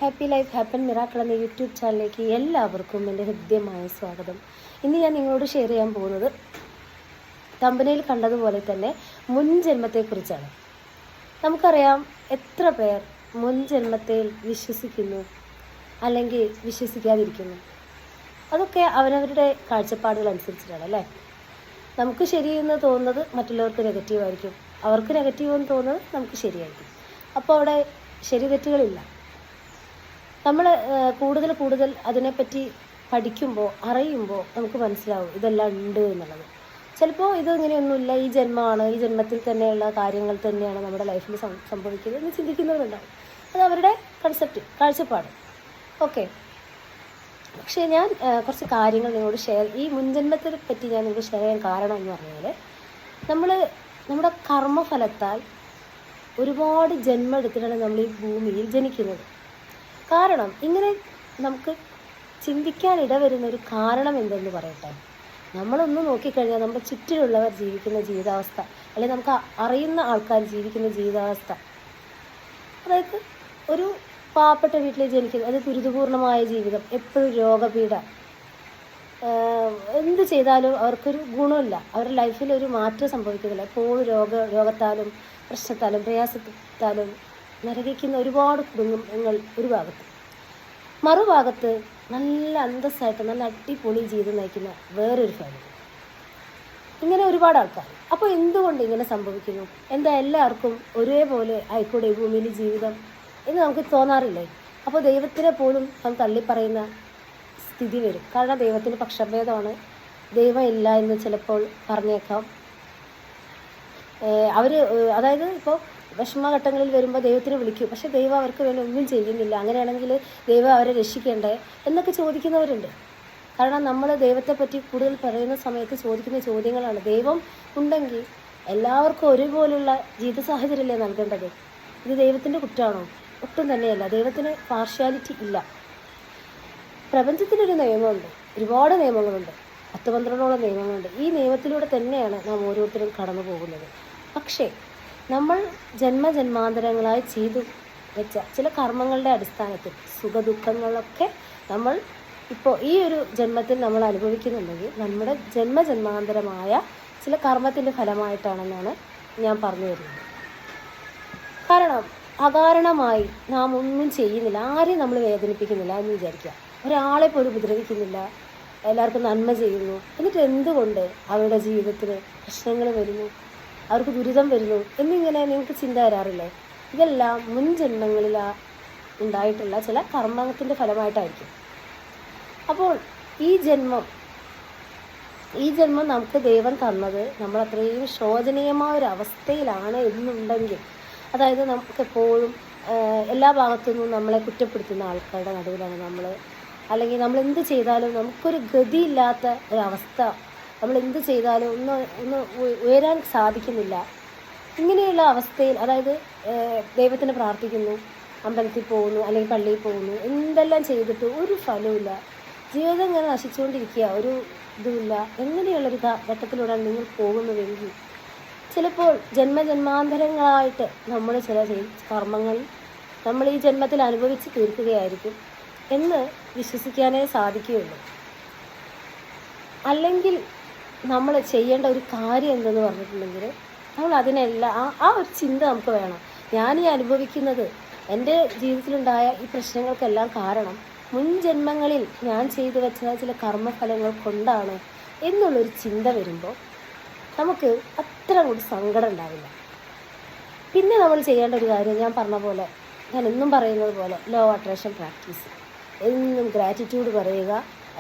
Happy life happen miracle എന്ന YouTube ചാനലിലേക്ക് എല്ലാവർക്കും എൻ്റെ ഹൃദ്യമായ സ്വാഗതം. ഇന്ന് ഞാൻ നിങ്ങളോട് ഷെയർ ചെയ്യാൻ പോകുന്നത് തമ്പനയിൽ കണ്ടതുപോലെ തന്നെ മുൻ ജന്മത്തെക്കുറിച്ചാണ്. നമുക്കറിയാം എത്ര പേർ മുൻ ജന്മത്തിൽ വിശ്വസിക്കുന്നു അല്ലെങ്കിൽ വിശ്വസിക്കാതിരിക്കുന്നു. അതൊക്കെ അവരവരുടെ കാഴ്ചപ്പാടുകൾ അനുസരിച്ചിട്ടാണ് അല്ലേ. നമുക്ക് ശരിയെന്ന് തോന്നുന്നത് മറ്റുള്ളവർക്ക് നെഗറ്റീവായിരിക്കും, അവർക്ക് നെഗറ്റീവ് എന്ന് തോന്നുന്നത് നമുക്ക് ശരിയായിരിക്കും. അപ്പോൾ അവിടെ ശരി തെറ്റുകളില്ല. നമ്മൾ കൂടുതൽ അതിനെപ്പറ്റി പഠിക്കുമ്പോൾ അറിയുമ്പോൾ നമുക്ക് മനസ്സിലാവും ഇതെല്ലാം ഉണ്ട് എന്നുള്ളത്. ചിലപ്പോൾ ഇങ്ങനെയൊന്നുമില്ല, ഈ ജന്മമാണ്, ഈ ജന്മത്തിൽ തന്നെയുള്ള കാര്യങ്ങൾ തന്നെയാണ് നമ്മുടെ ലൈഫിൽ സംഭവിക്കുന്നത് എന്ന് ചിന്തിക്കുന്നവരുണ്ടാവും. അത് അവരുടെ കാഴ്ചപ്പാട്. ഓക്കെ, പക്ഷേ ഞാൻ കുറച്ച് കാര്യങ്ങൾ നിങ്ങളോട് ഈ മുൻജന്മത്തെ പറ്റി ഞാൻ നിങ്ങൾക്ക് ഷെയർ ചെയ്യാൻ കാരണം എന്ന് പറഞ്ഞാൽ, നമ്മുടെ കർമ്മഫലത്താൽ ഒരുപാട് ജന്മം എടുത്തിട്ടാണ് നമ്മൾ ഈ ഭൂമിയിൽ ജനിക്കുന്നത്. കാരണം ഇങ്ങനെ നമുക്ക് ചിന്തിക്കാൻ ഇടവരുന്ന ഒരു കാരണം എന്തെന്ന് പറയട്ടെ. നമ്മളൊന്ന് നോക്കിക്കഴിഞ്ഞാൽ നമ്മുടെ ചുറ്റിലുള്ളവർ ജീവിക്കുന്ന ജീവിതാവസ്ഥ, അല്ലെങ്കിൽ നമുക്ക് അറിയുന്ന ആൾക്കാർ ജീവിക്കുന്ന ജീവിതാവസ്ഥ, അതായത് ഒരു പാവപ്പെട്ട വീട്ടിൽ ജനിക്കുന്നത്, അത് ദുരിതപൂർണമായ ജീവിതം, എപ്പോഴും രോഗപീഠ, എന്ത് ചെയ്താലും അവർക്കൊരു ഗുണമില്ല, അവരുടെ ലൈഫിൽ ഒരു മാറ്റം സംഭവിക്കുന്നില്ല. എപ്പോഴും രോഗത്താലും പ്രശ്നത്താലും പ്രയാസത്താലും നരകിക്കുന്ന ഒരുപാട് കുടുംബങ്ങൾ ഒരു ഭാഗത്ത്, മറുഭാഗത്ത് നല്ല അന്തസ്സായിട്ട് നല്ല അടിപൊളി ജീവിതം നയിക്കുന്ന വേറൊരു ഫാമിലി, ഇങ്ങനെ ഒരുപാട് ആൾക്കാർ. അപ്പോൾ എന്തുകൊണ്ട് ഇങ്ങനെ സംഭവിക്കുന്നു? എന്താ എല്ലാവർക്കും ഒരേപോലെ ആയിക്കൂടെ ഈ ഭൂമിയിൽ ജീവിതം എന്ന് നമുക്ക് തോന്നാറില്ലേ? അപ്പോൾ ദൈവത്തിനെ പോലും നാം തള്ളിപ്പറയുന്ന സ്ഥിതി വരും. കാരണം ദൈവത്തിന് പക്ഷഭേദമാണ്, ദൈവം ഇല്ല എന്ന് ചിലപ്പോൾ പറഞ്ഞേക്കാം. അതായത് ഇപ്പോൾ വിഷമഘട്ടങ്ങളിൽ വരുമ്പോൾ ദൈവത്തിനെ വിളിക്കും, പക്ഷേ ദൈവം അവർക്ക് വേണ്ടി ഒന്നും ചെയ്യുന്നില്ല, അങ്ങനെയാണെങ്കിൽ ദൈവം അവരെ രക്ഷിക്കണ്ടേ എന്നൊക്കെ ചോദിക്കുന്നവരുണ്ട്. കാരണം നമ്മൾ ദൈവത്തെ പറ്റി കൂടുതൽ പറയുന്ന സമയത്ത് ചോദിക്കുന്ന ചോദ്യങ്ങളാണ്. ദൈവം ഉണ്ടെങ്കിൽ എല്ലാവർക്കും ഒരുപോലുള്ള ജീവിത സാഹചര്യമല്ലേ നൽകേണ്ടത്? ഇത് ദൈവത്തിൻ്റെ കുറ്റമാണോ? ഒട്ടും തന്നെയല്ല. ദൈവത്തിന് പാർഷ്യാലിറ്റി ഇല്ല. പ്രപഞ്ചത്തിനൊരു നിയമമുണ്ട്, ഒരുപാട് നിയമങ്ങളുണ്ട്, 10-12 നിയമങ്ങളുണ്ട്. ഈ നിയമത്തിലൂടെ തന്നെയാണ് നാം ഓരോരുത്തരും കടന്നു പോകുന്നത്. പക്ഷേ നമ്മൾ ജന്മജന്മാന്തരങ്ങളായി ചെയ്തു വെച്ച ചില കർമ്മങ്ങളുടെ അടിസ്ഥാനത്തിൽ സുഖദുഃഖങ്ങളൊക്കെ നമ്മൾ ഇപ്പോൾ ഈ ഒരു ജന്മത്തിൽ നമ്മൾ അനുഭവിക്കുന്നുണ്ടെങ്കിൽ നമ്മുടെ ജന്മജന്മാന്തരമായ ചില കർമ്മത്തിൻ്റെ ഫലമായിട്ടാണെന്നാണ് ഞാൻ പറഞ്ഞു വരുന്നത്. കാരണം അകാരണമായി നാം ഒന്നും ചെയ്യുന്നില്ല, ആരെയും നമ്മൾ വേദനിപ്പിക്കുന്നില്ല എന്ന് വിചാരിക്കുക, ഒരാളെ പോലും ഉപദ്രവിക്കുന്നില്ല, എല്ലാവർക്കും നന്മ ചെയ്യുന്നു. എന്നിട്ട് എന്തുകൊണ്ട് അവരുടെ ജീവിതത്തിൽ പ്രശ്നങ്ങൾ വരുന്നു, അവർക്ക് ദുരിതം വരുന്നു എന്നിങ്ങനെ നിങ്ങൾക്ക് ചിന്ത വരാറില്ലേ? ഇതെല്ലാം മുൻ ജന്മങ്ങളിൽ ഉണ്ടായിട്ടുള്ള ചില കർമ്മത്തിൻ്റെ ഫലമായിട്ടായിരിക്കും. അപ്പോൾ ഈ ജന്മം നമുക്ക് ദൈവം തന്നത് നമ്മൾ അത്രയും ശോചനീയമായ ഒരു അവസ്ഥയിലാണ് എന്നുണ്ടെങ്കിൽ, അതായത് നമുക്കെപ്പോഴും എല്ലാ ഭാഗത്തുനിന്നും നമ്മളെ കുറ്റപ്പെടുത്തുന്ന ആൾക്കാരുടെ നടുവിലാണ് നമ്മൾ, അല്ലെങ്കിൽ നമ്മൾ എന്ത് ചെയ്താലും നമുക്കൊരു ഗതിയില്ലാത്ത ഒരവസ്ഥ, നമ്മൾ എന്ത് ചെയ്താലും ഒന്ന് ഉയരാൻ സാധിക്കുന്നില്ല, ഇങ്ങനെയുള്ള അവസ്ഥയിൽ, അതായത് ദൈവത്തിന് പ്രാർത്ഥിക്കുന്നു, അമ്പലത്തിൽ പോകുന്നു, അല്ലെങ്കിൽ പള്ളിയിൽ പോകുന്നു, എന്തെല്ലാം ചെയ്തിട്ട് ഒരു ഫലവുമില്ല, ജീവിതം ഇങ്ങനെ നശിച്ചുകൊണ്ടിരിക്കുക, ഒരു ഇതുമില്ല, എങ്ങനെയുള്ളൊരു ഘട്ടത്തിലൂടെ നിങ്ങൾ പോകുന്നുവെങ്കിൽ ചിലപ്പോൾ ജന്മജന്മാന്തരങ്ങളായിട്ട് നമ്മൾ ചില കർമ്മങ്ങൾ നമ്മൾ ഈ ജന്മത്തിൽ അനുഭവിച്ച് തീർക്കുകയായിരിക്കും എന്ന് വിശ്വസിക്കാനേ സാധിക്കുകയുള്ളൂ. അല്ലെങ്കിൽ നമ്മൾ ചെയ്യേണ്ട ഒരു കാര്യം എന്തെന്ന് പറഞ്ഞിട്ടുണ്ടെങ്കിൽ നമ്മൾ അതിനെല്ലാം ആ ഒരു ചിന്ത നമുക്ക് വേണം. ഞാൻ ഈ അനുഭവിക്കുന്നത്, എൻ്റെ ജീവിതത്തിലുണ്ടായ ഈ പ്രശ്നങ്ങൾക്കെല്ലാം കാരണം മുൻ ജന്മങ്ങളിൽ ഞാൻ ചെയ്തു വെച്ച ചില കർമ്മഫലങ്ങൾ കൊണ്ടാണ് എന്നുള്ളൊരു ചിന്ത വരുമ്പോൾ നമുക്ക് അത്ര കൂടി സങ്കടം ഉണ്ടാവില്ല. പിന്നെ നമ്മൾ ചെയ്യേണ്ട ഒരു കാര്യം, ഞാൻ പറഞ്ഞ പോലെ, ഞാൻ എന്നും പറയുന്നത് പോലെ ലോ അട്രാക്ഷൻ പ്രാക്ടീസ്, എന്നും ഗ്രാറ്റിറ്റ്യൂഡ് പറയുക,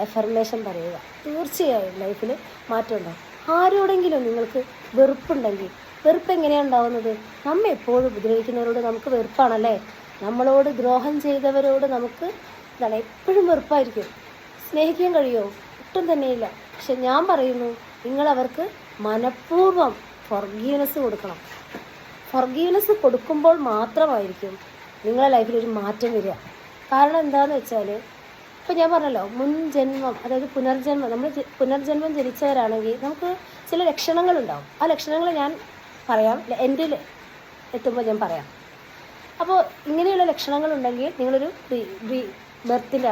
എഫർമേഷൻ പറയുക. തീർച്ചയായും ലൈഫിൽ മാറ്റം ഉണ്ടാകും. ആരോടെങ്കിലും നിങ്ങൾക്ക് വെറുപ്പുണ്ടെങ്കിൽ, വെറുപ്പ് എങ്ങനെയാണ് ഉണ്ടാകുന്നത്? നമ്മെ എപ്പോഴും ഉപദ്രവിക്കുന്നവരോട് നമുക്ക് വെറുപ്പാണല്ലേ. നമ്മളോട് ദ്രോഹം ചെയ്തവരോട് നമുക്ക് എപ്പോഴും വെറുപ്പായിരിക്കും. സ്നേഹിക്കാൻ കഴിയുമോ? ഒട്ടും തന്നെയില്ല. പക്ഷെ ഞാൻ പറയുന്നു, നിങ്ങളവർക്ക് മനഃപൂർവ്വം ഫൊർഗീവ്നെസ് കൊടുക്കണം. ഫൊർഗീവ്നെസ് കൊടുക്കുമ്പോൾ മാത്രമായിരിക്കും നിങ്ങളുടെ ലൈഫിലൊരു മാറ്റം വരിക. കാരണം എന്താണെന്ന് വെച്ചാൽ, ഇപ്പോൾ ഞാൻ പറഞ്ഞല്ലോ, മുൻ ജന്മം, അതായത് പുനർജന്മം, നമ്മൾ പുനർജന്മം ജനിച്ചവരാണെങ്കിൽ നമുക്ക് ചില ലക്ഷണങ്ങളുണ്ടാവും. ആ ലക്ഷണങ്ങൾ ഞാൻ പറയാം, എൻ്റെ എത്തുമ്പോൾ ഞാൻ പറയാം. അപ്പോൾ ഇങ്ങനെയുള്ള ലക്ഷണങ്ങളുണ്ടെങ്കിൽ നിങ്ങളൊരു ബർത്തിൻ്റെ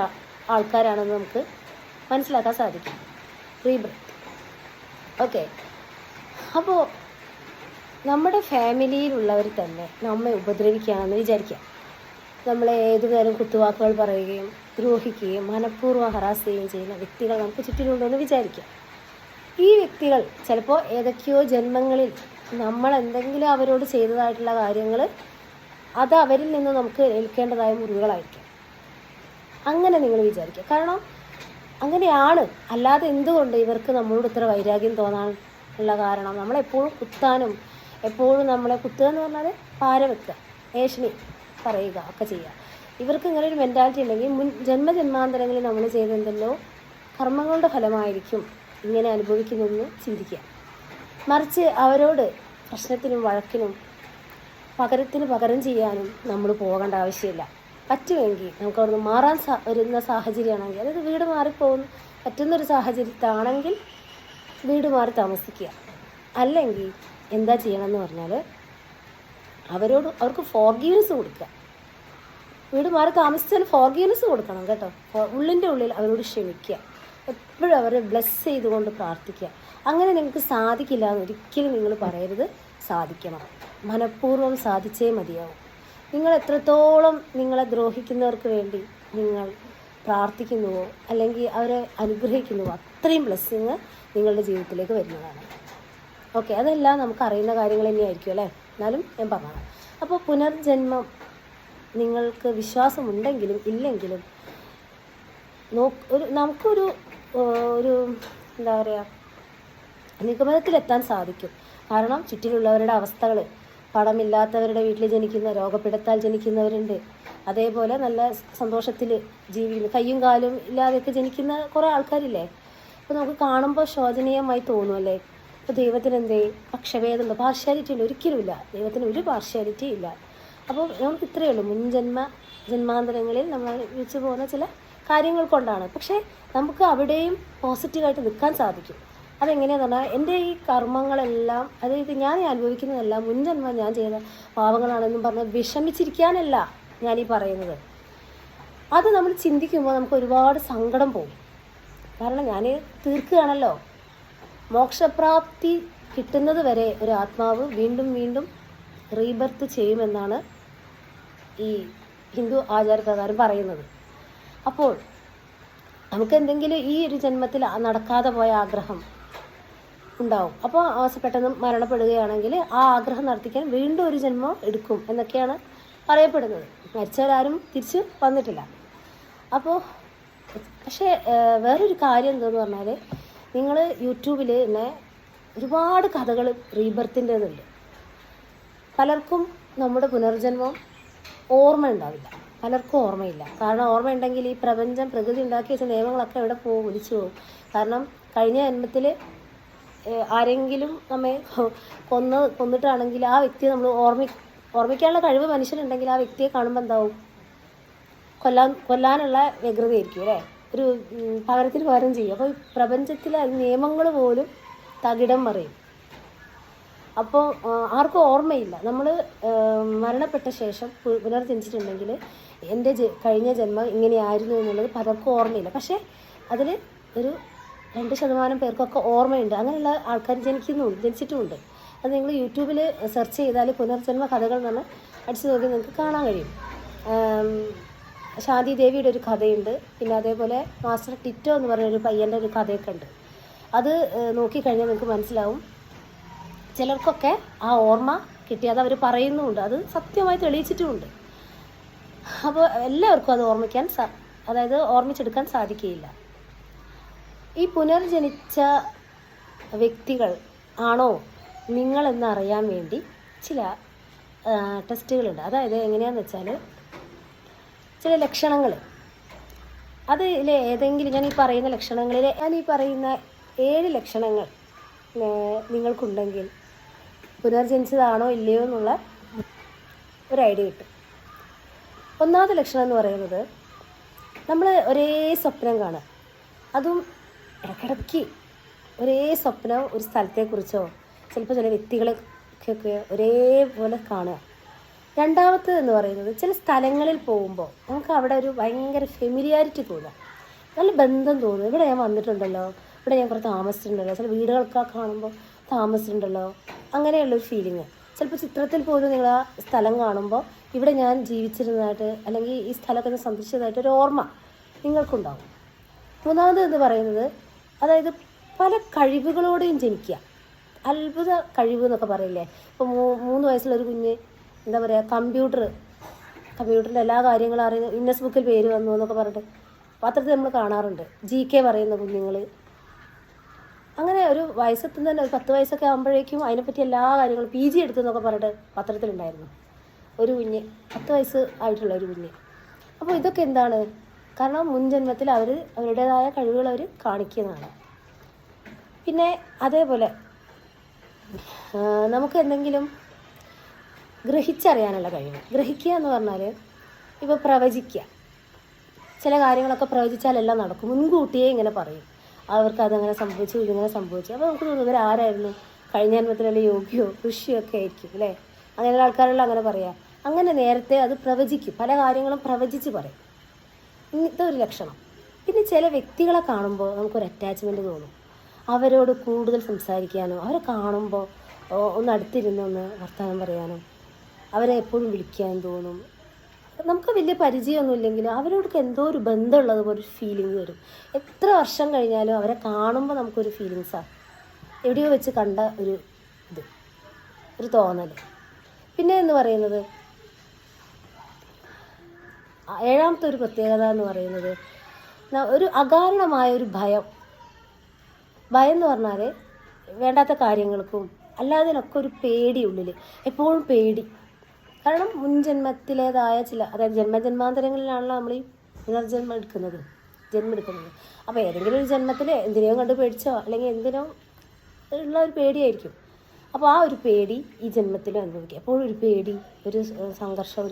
ആൾക്കാരാണെന്ന് നമുക്ക് മനസ്സിലാക്കാൻ സാധിക്കും. റീബർത്ത്. ഓക്കെ. അപ്പോൾ നമ്മുടെ ഫാമിലിയിലുള്ളവർ തന്നെ നമ്മെ ഉപദ്രവിക്കുകയാണെന്ന് വിചാരിക്കാം. നമ്മളെ ഏതു നേരം കുത്തുവാക്കുകൾ പറയുകയും ദ്രോഹിക്കുകയും മനഃപൂർവ്വം ഹറാസ് ചെയ്യുകയും ചെയ്യുന്ന വ്യക്തികൾ നമുക്ക് ചുറ്റിലുണ്ടെന്ന് വിചാരിക്കാം. ഈ വ്യക്തികൾ ചിലപ്പോൾ ഏതൊക്കെയോ ജന്മങ്ങളിൽ നമ്മൾ എന്തെങ്കിലും അവരോട് ചെയ്തതായിട്ടുള്ള കാര്യങ്ങൾ അത് അവരിൽ നിന്ന് നമുക്ക് ഏൽക്കേണ്ടതായ മുറിവുകളായിരിക്കും. അങ്ങനെ നിങ്ങൾ വിചാരിക്കുക. കാരണം അങ്ങനെയാണ്. അല്ലാതെ എന്തുകൊണ്ട് ഇവർക്ക് നമ്മളോട് ഇത്ര വൈരാഗ്യം തോന്നാനുള്ള കാരണം? നമ്മളെപ്പോഴും കുത്താനും എപ്പോഴും നമ്മളെ കുത്തുക എന്ന് പറഞ്ഞാൽ പാര വെക്കുക, ഏഷണി പറയുക ഒക്കെ ചെയ്യുക. ഇവർക്ക് ഇങ്ങനെ ഒരു മെൻറ്റാലിറ്റി ഉണ്ടെങ്കിൽ ജന്മജന്മാന്തരങ്ങളിൽ നമ്മൾ ചെയ്തെന്തല്ലോ കർമ്മങ്ങളുടെ ഫലമായിരിക്കും ഇങ്ങനെ അനുഭവിക്കുന്നതെന്ന് ചിന്തിക്കുക. മറിച്ച് അവരോട് പ്രശ്നത്തിനും വഴക്കിനും പകരം ചെയ്യാനും നമ്മൾ പോകേണ്ട ആവശ്യമില്ല. പറ്റുമെങ്കിൽ നമുക്ക് അവിടുന്ന് മാറാൻ വരുന്ന സാഹചര്യമാണെങ്കിൽ, അതായത് വീട് മാറിപ്പോകുന്ന പറ്റുന്നൊരു സാഹചര്യത്താണെങ്കിൽ വീട് മാറി താമസിക്കുക. അല്ലെങ്കിൽ എന്താ ചെയ്യണമെന്ന് പറഞ്ഞാൽ അവർക്ക് ഫോർഗീവ്നെസ് കൊടുക്കുക. വീട് മാറി താമസിച്ചാൽ ഫോർഗീവ്നെസ് കൊടുക്കണം കേട്ടോ. ഉള്ളിൻ്റെ ഉള്ളിൽ അവരോട് ക്ഷമിക്കുക. എപ്പോഴും അവരെ ബ്ലെസ് ചെയ്തുകൊണ്ട് പ്രാർത്ഥിക്കുക. അങ്ങനെ നിങ്ങൾക്ക് സാധിക്കില്ല എന്ന് ഒരിക്കലും നിങ്ങൾ പറയരുത്. സാധിക്കണം. മനഃപൂർവ്വം സാധിച്ചേ മതിയാവും. നിങ്ങൾ എത്രത്തോളം നിങ്ങളെ ദ്രോഹിക്കുന്നവർക്ക് വേണ്ടി നിങ്ങൾ പ്രാർത്ഥിക്കുന്നുവോ അല്ലെങ്കിൽ അവരെ അനുഗ്രഹിക്കുന്നുവോ അത്രയും ബ്ലെസ്സിങ് നിങ്ങളുടെ ജീവിതത്തിലേക്ക് വരുന്നതാണ്. ഓക്കെ. അതെല്ലാം നമുക്കറിയുന്ന കാര്യങ്ങൾ തന്നെയായിരിക്കും അല്ലേ? എന്നാലും ഞാൻ പറഞ്ഞതാണ്. അപ്പോൾ പുനർജന്മം നിങ്ങൾക്ക് വിശ്വാസമുണ്ടെങ്കിലും ഇല്ലെങ്കിലും നമുക്കൊരു എന്താ പറയുക നിഗമനത്തിലെത്താൻ സാധിക്കും. കാരണം ചുറ്റിലുള്ളവരുടെ അവസ്ഥകൾ, പണമില്ലാത്തവരുടെ വീട്ടിൽ ജനിക്കുന്ന, രോഗപ്പെടുത്താൽ ജനിക്കുന്നവരുണ്ട്. അതേപോലെ നല്ല സന്തോഷത്തിൽ ജീവിക്കുന്ന, കയ്യും കാലും ഇല്ലാതെയൊക്കെ ജനിക്കുന്ന കുറേ ആൾക്കാരില്ലേ? അപ്പോൾ നമുക്ക് കാണുമ്പോൾ ശോചനീയമായി തോന്നുമല്ലേ? ഇപ്പോൾ ദൈവത്തിന് എന്തേ പക്ഷഭേദമുണ്ടോ? പാർഷ്യാലിറ്റി ഉണ്ട്? ഒരിക്കലുമില്ല. ദൈവത്തിന് ഒരു പാർഷ്യാലിറ്റി ഇല്ല. അപ്പോൾ നമുക്ക് ഇത്രയേ ഉള്ളൂ. ജന്മാന്തരങ്ങളിൽ നമ്മൾ വെച്ച് പോകുന്ന ചില കാര്യങ്ങൾ കൊണ്ടാണ്. പക്ഷേ നമുക്ക് അവിടെയും പോസിറ്റീവായിട്ട് നിൽക്കാൻ സാധിക്കും. അതെങ്ങനെയാണെന്ന് പറഞ്ഞാൽ എൻ്റെ ഈ കർമ്മങ്ങളെല്ലാം, അതായത് ഞാൻ അനുഭവിക്കുന്നതെല്ലാം മുൻജന്മം ഞാൻ ചെയ്ത പാവങ്ങളാണെന്നും പറഞ്ഞ് വിഷമിച്ചിരിക്കാനല്ല ഞാനീ പറയുന്നത്. അത് നമ്മൾ ചിന്തിക്കുമ്പോൾ നമുക്ക് ഒരുപാട് സങ്കടം പോകും. കാരണം ഞാൻ തീർക്കുകയാണല്ലോ. മോക്ഷപ്രാപ്തി കിട്ടുന്നത് വരെ ഒരു ആത്മാവ് വീണ്ടും വീണ്ടും റീബർത്ത് ചെയ്യുമെന്നാണ് ഈ ഹിന്ദു ആചാരപ്രകാരം പറയുന്നത്. അപ്പോൾ നമുക്ക് എന്തെങ്കിലും ഈ ഒരു ജന്മത്തിൽ നടക്കാതെ പോയ ആഗ്രഹം ഉണ്ടാവും. അപ്പോൾ പെട്ടെന്ന് മരണപ്പെടുകയാണെങ്കിൽ ആ ആഗ്രഹം നടത്തിക്കാൻ വീണ്ടും ഒരു ജന്മം എടുക്കും എന്നൊക്കെയാണ് പറയപ്പെടുന്നത്. മരിച്ചവരാരും തിരിച്ച് വന്നിട്ടില്ല. അപ്പോൾ പക്ഷേ വേറൊരു കാര്യം എന്താണെന്ന് പറഞ്ഞാൽ, നിങ്ങൾ യൂട്യൂബിൽ തന്നെ ഒരുപാട് കഥകൾ റീബർത്തിൻ്റെതുണ്ട്. പലർക്കും നമ്മുടെ പുനർജന്മം ഓർമ്മ ഉണ്ടാവില്ല. പലർക്കും ഓർമ്മയില്ല. കാരണം ഓർമ്മയുണ്ടെങ്കിൽ ഈ പ്രകൃതി ഉണ്ടാക്കി വെച്ച നിയമങ്ങളൊക്കെ എവിടെ പോകും? ഒലിച്ചു പോകും. കാരണം കഴിഞ്ഞ ജന്മത്തിൽ ആരെങ്കിലും നമ്മെ കൊന്നിട്ടാണെങ്കിൽ ആ വ്യക്തിയെ നമ്മൾ ഓർമ്മിക്കാനുള്ള കഴിവ് മനുഷ്യനുണ്ടെങ്കിൽ ആ വ്യക്തിയെ കാണുമ്പോൾ എന്താവും? കൊല്ലാനുള്ള വ്യഗ്രതയായിരിക്കും അല്ലേ? ഒരു പകരത്തിന് പകരം ചെയ്യും. അപ്പോൾ ഈ പ്രപഞ്ചത്തിലെ നിയമങ്ങൾ പോലും തകിടം മറിയും. അപ്പോൾ ആർക്കും ഓർമ്മയില്ല. നമ്മൾ മരണപ്പെട്ട ശേഷം പുനർജനിച്ചിട്ടുണ്ടെങ്കിൽ എൻ്റെ കഴിഞ്ഞ ജന്മം ഇങ്ങനെയായിരുന്നു എന്നുള്ളത് പലർക്കും ഓർമ്മയില്ല. പക്ഷേ അതിൽ ഒരു 2% പേർക്കൊക്കെ ഓർമ്മയുണ്ട്. അങ്ങനെയുള്ള ആൾക്കാർ ജനിച്ചിട്ടുമുണ്ട്. അത് നിങ്ങൾ യൂട്യൂബിൽ സെർച്ച് ചെയ്താൽ പുനർജന്മ കഥകൾ എന്ന് പറഞ്ഞാൽ അടിച്ചു നോക്കി നിങ്ങൾക്ക് കാണാൻ കഴിയും. ശാന്തി ദേവിയുടെ ഒരു കഥയുണ്ട്. പിന്നെ അതേപോലെ മാസ്റ്റർ ടിറ്റോ എന്ന് പറഞ്ഞൊരു പയ്യൻ്റെ ഒരു കഥയൊക്കെ ഉണ്ട്. അത് നോക്കിക്കഴിഞ്ഞാൽ നിങ്ങൾക്ക് മനസ്സിലാവും. ചിലർക്കൊക്കെ ആ ഓർമ്മ കിട്ടി, അത് അവർ പറയുന്നുമുണ്ട്, അത് സത്യമായി തെളിയിച്ചിട്ടുമുണ്ട്. അപ്പോൾ എല്ലാവർക്കും അത് ഓർമ്മിച്ചെടുക്കാൻ സാധിക്കുകയില്ല. ഈ പുനർജനിച്ച വ്യക്തികൾ ആണോ നിങ്ങളെന്ന് അറിയാൻ വേണ്ടി ചില ടെസ്റ്റുകളുണ്ട്. അതായത് എങ്ങനെയാണെന്ന് വെച്ചാൽ, ചില ലക്ഷണങ്ങൾ, അതിൽ ഏതെങ്കിലും ഞാൻ ഈ പറയുന്ന 7 ലക്ഷണങ്ങൾ നിങ്ങൾക്കുണ്ടെങ്കിൽ പുനർജനിച്ചതാണോ ഇല്ലയോ എന്നുള്ള ഒരു ഐഡിയ കിട്ടും. ഒന്നാമത്തെ ലക്ഷണം എന്ന് പറയുന്നത്, നമ്മൾ ഒരേ സ്വപ്നം കാണുക. അതും ഇടയ്ക്കിടയ്ക്ക് ഒരേ സ്വപ്നം ഒരു സ്ഥലത്തെക്കുറിച്ചോ ചിലപ്പോൾ ചില വ്യക്തികളെയൊക്കെ ഒരേപോലെ കാണുക. രണ്ടാമത്തേത് എന്ന് പറയുന്നത് ചില സ്ഥലങ്ങളിൽ പോകുമ്പോൾ നമുക്ക് അവിടെ ഒരു ഭയങ്കര ഫെമിലിയാരിറ്റി തോന്നാം, നല്ല ബന്ധം തോന്നും. ഇവിടെ ഞാൻ വന്നിട്ടുണ്ടല്ലോ, ഇവിടെ ഞാൻ കുറേ താമസിച്ചിട്ടുണ്ടല്ലോ, ചില വീടുകളൊക്കെ കാണുമ്പോൾ താമസിച്ചിട്ടുണ്ടല്ലോ, അങ്ങനെയുള്ളൊരു ഫീലിങ്. ചിലപ്പോൾ ചിത്രത്തിൽ പോലും നിങ്ങൾ ആ സ്ഥലം കാണുമ്പോൾ ഇവിടെ ഞാൻ ജീവിച്ചിരുന്നതായിട്ട് അല്ലെങ്കിൽ ഈ സ്ഥലമൊക്കെ സന്ദർശിച്ചതായിട്ട് ഒരു ഓർമ്മ നിങ്ങൾക്കുണ്ടാവും. മൂന്നാമത് എന്ന് പറയുന്നത് അതായത് പല കഴിവുകളോടെയും ജനിക്കുക, അത്ഭുത കഴിവ് എന്നൊക്കെ പറയില്ലേ. ഇപ്പോൾ 3 വയസ്സുള്ളൊരു കുഞ്ഞ് എന്താ പറയുക, കമ്പ്യൂട്ടറിൻ്റെ എല്ലാ കാര്യങ്ങളും അറിയുന്ന ഗിന്നസ് ബുക്കിൽ പേര് വന്നു എന്നൊക്കെ പറഞ്ഞിട്ട് പത്രത്തിൽ നമ്മൾ കാണാറുണ്ട്. GK പറയുന്ന കുഞ്ഞുങ്ങൾ. അങ്ങനെ ഒരു വയസ്സെത്തുന്ന തന്നെ ഒരു 10 വയസ്സൊക്കെ ആകുമ്പോഴേക്കും അതിനെപ്പറ്റി എല്ലാ കാര്യങ്ങളും PG എടുത്തെന്നൊക്കെ പറഞ്ഞിട്ട് പത്രത്തിലുണ്ടായിരുന്നു. ഒരു കുഞ്ഞ് 10 വയസ്സ് ആയിട്ടുള്ള ഒരു കുഞ്ഞ്. അപ്പോൾ ഇതൊക്കെ എന്താണ്? കാരണം മുൻജന്മത്തിൽ അവരുടേതായ കഴിവുകൾ അവർ കാണിക്കുന്നതാണ്. പിന്നെ അതേപോലെ നമുക്ക് എന്തെങ്കിലും ഗ്രഹിച്ചറിയാനുള്ള കഴിവ്. ഗ്രഹിക്കുക എന്ന് പറഞ്ഞാൽ ഇപ്പോൾ പ്രവചിക്കുക, ചില കാര്യങ്ങളൊക്കെ പ്രവചിച്ചാലെല്ലാം നടക്കും. മുൻകൂട്ടിയേ ഇങ്ങനെ പറയും, അവർക്ക് അതങ്ങനെ സംഭവിച്ചു, ഇതിങ്ങനെ സംഭവിച്ചു. അപ്പോൾ നമുക്ക് തോന്നും ഇവരാരായിരുന്നു, കഴിഞ്ഞ ജന്മത്തിലുള്ള യോഗിയോ ഋഷിയോ ഒക്കെ ആയിരിക്കും അല്ലേ, അങ്ങനെയുള്ള ആൾക്കാരെല്ലാം അങ്ങനെ പറയാം. അങ്ങനെ നേരത്തെ അത് പ്രവചിക്കും, പല കാര്യങ്ങളും പ്രവചിച്ച് പറയും. ഇതൊരു ലക്ഷണം. പിന്നെ ചില വ്യക്തികളെ കാണുമ്പോൾ നമുക്കൊരു അറ്റാച്ച്മെൻറ്റ് തോന്നും, അവരോട് കൂടുതൽ സംസാരിക്കാനോ അവരെ കാണുമ്പോൾ ഒന്ന് അടുത്തിരുന്നൊന്ന് വർത്തമാനം പറയാനോ അവരെ എപ്പോഴും വിളിക്കാൻ തോന്നും. നമുക്ക് വലിയ പരിചയമൊന്നും ഇല്ലെങ്കിലും അവരോടൊക്കെ എന്തോ ഒരു ബന്ധമുള്ളത് പോലെ ഒരു ഫീലിംഗ് വരും. എത്ര വർഷം കഴിഞ്ഞാലും അവരെ കാണുമ്പോൾ നമുക്കൊരു ഫീലിങ്സാണ്, എവിടെയോ വെച്ച് കണ്ട ഒരു തോന്നൽ. പിന്നെ എന്ന് പറയുന്നത് ഏഴാമത്തെ ഒരു പ്രത്യേകത എന്ന് പറയുന്നത് ഒരു അകാരണമായ ഒരു ഭയം എന്ന് പറഞ്ഞാൽ വേണ്ടാത്ത കാര്യങ്ങൾക്കും അല്ലാതിനൊക്കെ ഒരു പേടി ഉള്ളിൽ, എപ്പോഴും പേടി. കാരണം മുൻജന്മത്തിലേതായ അതായത് ജന്മജന്മാന്തരങ്ങളിലാണല്ലോ നമ്മൾ ഈ പുനർജന്മം എടുക്കുന്നത്. അപ്പോൾ ഏതെങ്കിലും ഒരു ജന്മത്തിൽ എന്തിനെയോ കണ്ട് പേടിച്ചോ അല്ലെങ്കിൽ എന്തിനോ ഉള്ള ഒരു പേടിയായിരിക്കും. അപ്പോൾ ആ ഒരു പേടി ഈ ജന്മത്തിലും അനുഭവിക്കുക, എപ്പോഴും ഒരു പേടി, ഒരു സംഘർഷം,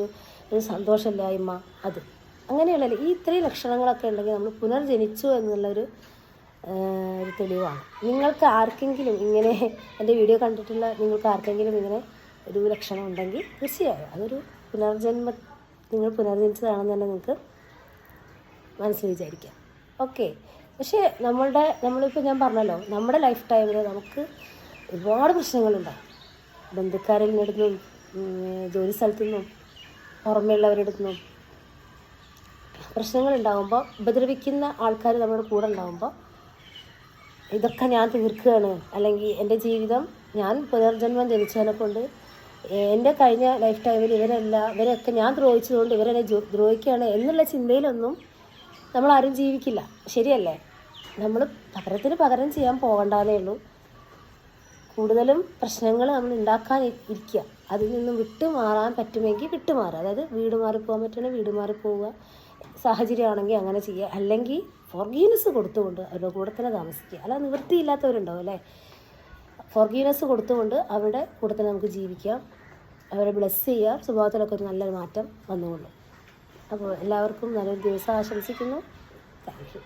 ഒരു സന്തോഷമില്ലായ്മ, അത് അങ്ങനെയുള്ളല്ലേ. ഈ ഇത്രയും ലക്ഷണങ്ങളൊക്കെ ഉണ്ടെങ്കിൽ നമ്മൾ പുനർജനിച്ചു എന്നുള്ളൊരു തെളിവാണ്. നിങ്ങൾക്ക് ആർക്കെങ്കിലും ഇങ്ങനെ എൻ്റെ വീഡിയോ കണ്ടിട്ടുള്ള നിങ്ങൾക്ക് ആർക്കെങ്കിലും ഇങ്ങനെ ഒരു ലക്ഷണം ഉണ്ടെങ്കിൽ തീർച്ചയായും അതൊരു നിങ്ങൾ പുനർജനിച്ചതാണെന്ന് തന്നെ നിങ്ങൾക്ക് മനസ്സിൽ വിചാരിക്കാം. ഓക്കെ. പക്ഷേ നമ്മളിപ്പോൾ ഞാൻ പറഞ്ഞല്ലോ, നമ്മുടെ ലൈഫ് ടൈമിൽ നമുക്ക് ഒരുപാട് പ്രശ്നങ്ങളുണ്ടാകും. ബന്ധുക്കാരിൽ നിന്നും ജോലി സ്ഥലത്തു നിന്നും പുറമെയുള്ളവരുടെ നിന്നും പ്രശ്നങ്ങളുണ്ടാകുമ്പോൾ, ഉപദ്രവിക്കുന്ന ആൾക്കാർ നമ്മുടെ കൂടെ ഉണ്ടാകുമ്പോൾ ഇതൊക്കെ ഞാൻ തീർക്കുകയാണ്, അല്ലെങ്കിൽ എൻ്റെ ജീവിതം ഞാൻ പുനർജന്മം ജനിച്ചതിനെ കൊണ്ട് എൻ്റെ കഴിഞ്ഞ ലൈഫ് ടൈമിൽ ഇവരെയൊക്കെ ഞാൻ ദ്രോഹിച്ചതുകൊണ്ട് ഇവരെന്നെ ദ്രോഹിക്കുകയാണ് എന്നുള്ള ചിന്തയിലൊന്നും നമ്മളാരും ജീവിക്കില്ല. ശരിയല്ലേ? നമ്മൾ പകരം ചെയ്യാൻ പോകണ്ടെന്നേ ഉള്ളൂ. കൂടുതലും പ്രശ്നങ്ങൾ നമ്മൾ ഉണ്ടാക്കാൻ ഇരിക്കുക, അതിൽ നിന്നും വിട്ടുമാറാൻ പറ്റുമെങ്കിൽ വിട്ടുമാറുക. അതായത് വീട് മാറിപ്പോകാൻ പറ്റുമെങ്കിൽ വീട് മാറിപ്പോവുക, സാഹചര്യമാണെങ്കിൽ അങ്ങനെ ചെയ്യുക. അല്ലെങ്കിൽ ഫോർഗീവ്നെസ് കൊടുത്തുകൊണ്ട് അവരുടെ കൂടെ തന്നെ താമസിക്കുക. അല്ല, നിവൃത്തിയില്ലാത്തവരുണ്ടാവും അല്ലേ, ഫോർഗീവ്നെസ് കൊടുത്തുകൊണ്ട് അവരുടെ കൂടെ തന്നെ നമുക്ക് ജീവിക്കാം, അവരെ ബ്ലെസ് ചെയ്യുക. സ്വഭാവത്തിലൊക്കെ ഒരു നല്ലൊരു മാറ്റം വന്നുകൊള്ളു. അപ്പോൾ എല്ലാവർക്കും നല്ലൊരു ദിവസം ആശംസിക്കുന്നു. Thank you.